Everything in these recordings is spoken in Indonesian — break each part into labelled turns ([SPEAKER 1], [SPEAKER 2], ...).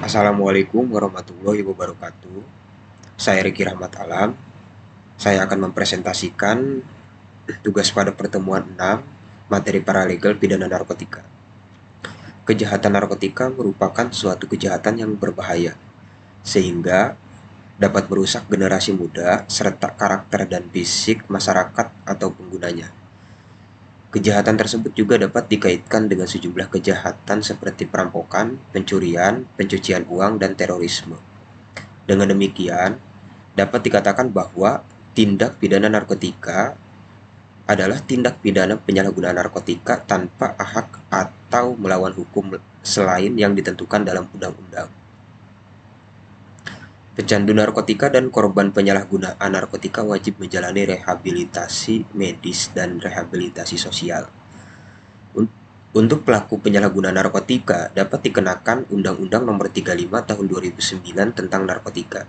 [SPEAKER 1] Assalamualaikum warahmatullahi wabarakatuh. Saya Riki Rahmat Alam. Saya akan mempresentasikan tugas pada pertemuan 6 materi paralegal pidana narkotika. Kejahatan narkotika merupakan suatu kejahatan yang berbahaya, sehingga dapat merusak generasi muda serta karakter dan fisik masyarakat atau penggunanya. Kejahatan tersebut juga dapat dikaitkan dengan sejumlah kejahatan seperti perampokan, pencurian, pencucian uang, dan terorisme. Dengan demikian, dapat dikatakan bahwa tindak pidana narkotika adalah tindak pidana penyalahgunaan narkotika tanpa hak atau melawan hukum selain yang ditentukan dalam undang-undang. Pecandu narkotika dan korban penyalahgunaan narkotika wajib menjalani rehabilitasi medis dan rehabilitasi sosial. Untuk pelaku penyalahgunaan narkotika dapat dikenakan Undang-Undang Nomor 35 Tahun 2009 tentang narkotika.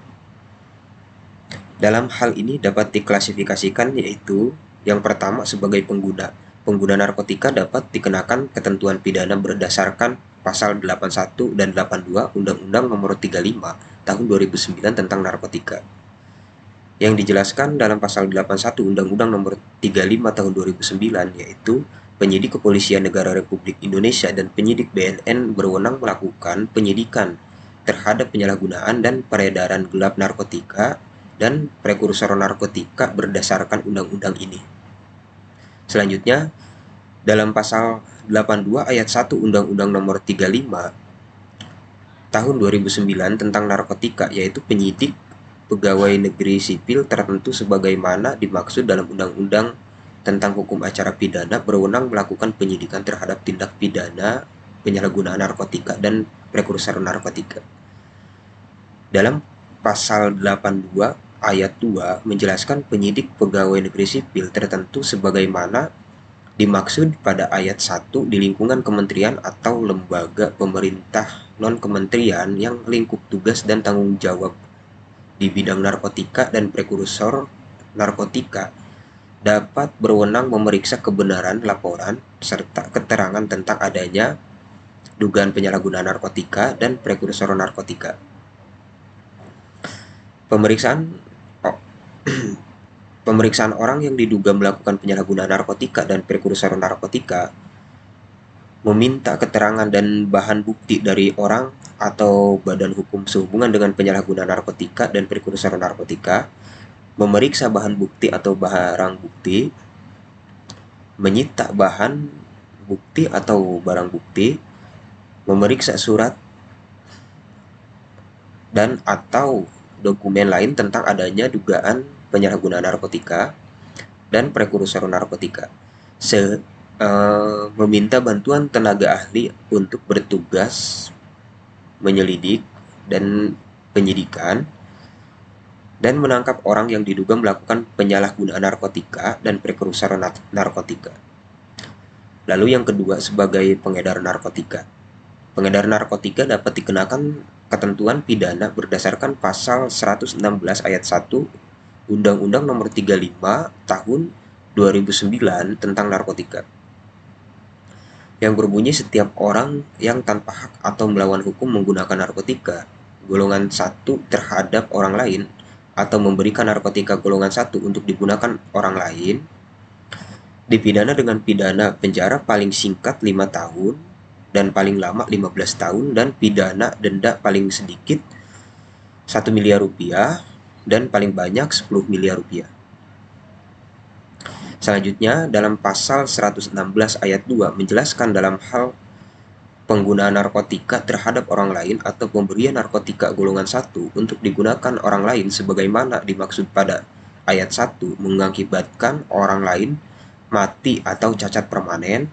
[SPEAKER 1] Dalam hal ini dapat diklasifikasikan yaitu yang pertama sebagai pengguna. Pengguna narkotika dapat dikenakan ketentuan pidana berdasarkan pasal 81 dan 82 Undang-Undang Nomor 35 Tahun 2009 tentang narkotika. Yang dijelaskan dalam pasal 81 Undang-Undang Nomor 35 Tahun 2009 yaitu penyidik Kepolisian Negara Republik Indonesia dan penyidik BNN berwenang melakukan penyidikan terhadap penyalahgunaan dan peredaran gelap narkotika dan prekursor narkotika berdasarkan undang-undang ini. Selanjutnya, dalam pasal 82 ayat 1 Undang-Undang Nomor 35 Tahun 2009 tentang narkotika yaitu penyidik pegawai negeri sipil tertentu sebagaimana dimaksud dalam Undang-Undang tentang Hukum Acara Pidana berwenang melakukan penyidikan terhadap tindak pidana penyalahgunaan narkotika dan prekursor narkotika. Dalam pasal 82 ayat 2 menjelaskan penyidik pegawai negeri sipil tertentu sebagaimana dimaksud pada ayat 1 di lingkungan kementerian atau lembaga pemerintah non-kementerian yang lingkup tugas dan tanggung jawab di bidang narkotika dan prekursor narkotika dapat berwenang memeriksa kebenaran laporan serta keterangan tentang adanya dugaan penyalahgunaan narkotika dan prekursor narkotika. Pemeriksaan orang yang diduga melakukan penyalahgunaan narkotika dan prekursor narkotika meminta keterangan dan bahan bukti dari orang atau badan hukum sehubungan dengan penyalahgunaan narkotika dan prekursor narkotika, memeriksa bahan bukti atau barang bukti, menyita bahan bukti atau barang bukti, memeriksa surat dan atau dokumen lain tentang adanya dugaan penyalahgunaan narkotika dan prekursor narkotika. Meminta bantuan tenaga ahli untuk bertugas menyelidik dan penyidikan dan menangkap orang yang diduga melakukan penyalahgunaan narkotika dan prekursor narkotika. Lalu yang kedua sebagai pengedar narkotika. Pengedar narkotika dapat dikenakan ketentuan pidana berdasarkan pasal 116 ayat 1 Undang-Undang Nomor 35 Tahun 2009 tentang narkotika. Yang berbunyi setiap orang yang tanpa hak atau melawan hukum menggunakan narkotika golongan 1 terhadap orang lain atau memberikan narkotika golongan 1 untuk digunakan orang lain dipidana dengan pidana penjara paling singkat 5 tahun dan paling lama 15 tahun dan pidana denda paling sedikit 1 miliar rupiah dan paling banyak 10 miliar rupiah. Selanjutnya, dalam pasal 116 ayat 2 menjelaskan dalam hal penggunaan narkotika terhadap orang lain atau pemberian narkotika golongan 1 untuk digunakan orang lain sebagaimana dimaksud pada ayat 1 mengakibatkan orang lain mati atau cacat permanen,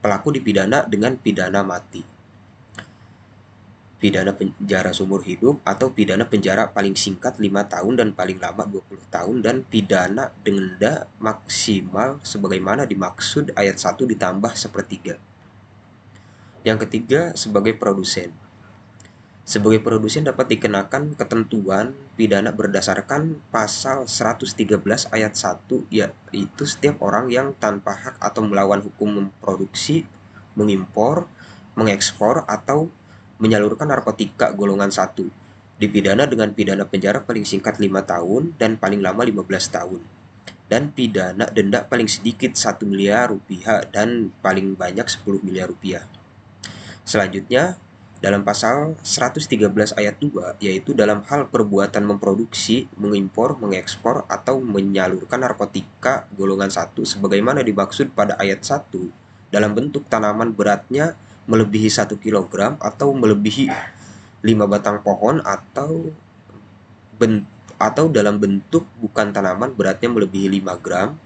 [SPEAKER 1] pelaku dipidana dengan pidana mati, pidana penjara seumur hidup atau pidana penjara paling singkat 5 tahun dan paling lama 20 tahun dan pidana denda maksimal sebagaimana dimaksud ayat 1 ditambah sepertiga. Yang ketiga sebagai produsen. Sebagai produsen dapat dikenakan ketentuan pidana berdasarkan pasal 113 ayat 1 yaitu setiap orang yang tanpa hak atau melawan hukum memproduksi, mengimpor, mengekspor atau menyalurkan narkotika golongan 1 dipidana dengan pidana penjara paling singkat 5 tahun dan paling lama 15 tahun, dan pidana denda paling sedikit 1 miliar rupiah dan paling banyak 10 miliar rupiah. Selanjutnya, dalam pasal 113 ayat 2, yaitu dalam hal perbuatan memproduksi, mengimpor, mengekspor, atau menyalurkan narkotika golongan 1 sebagaimana dimaksud pada ayat 1 dalam bentuk tanaman beratnya melebihi 1 kilogram atau melebihi 5 batang pohon atau dalam bentuk bukan tanaman beratnya melebihi 5 gram,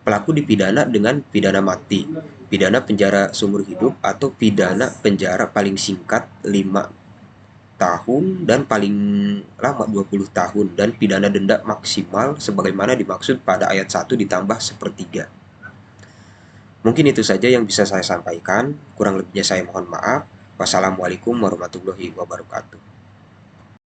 [SPEAKER 1] pelaku dipidana dengan pidana mati, pidana penjara seumur hidup, atau pidana penjara paling singkat 5 tahun dan paling lama 20 tahun, dan pidana denda maksimal sebagaimana dimaksud pada ayat 1 ditambah sepertiga. Mungkin itu saja yang bisa saya sampaikan, kurang lebihnya saya mohon maaf. Wassalamualaikum warahmatullahi wabarakatuh.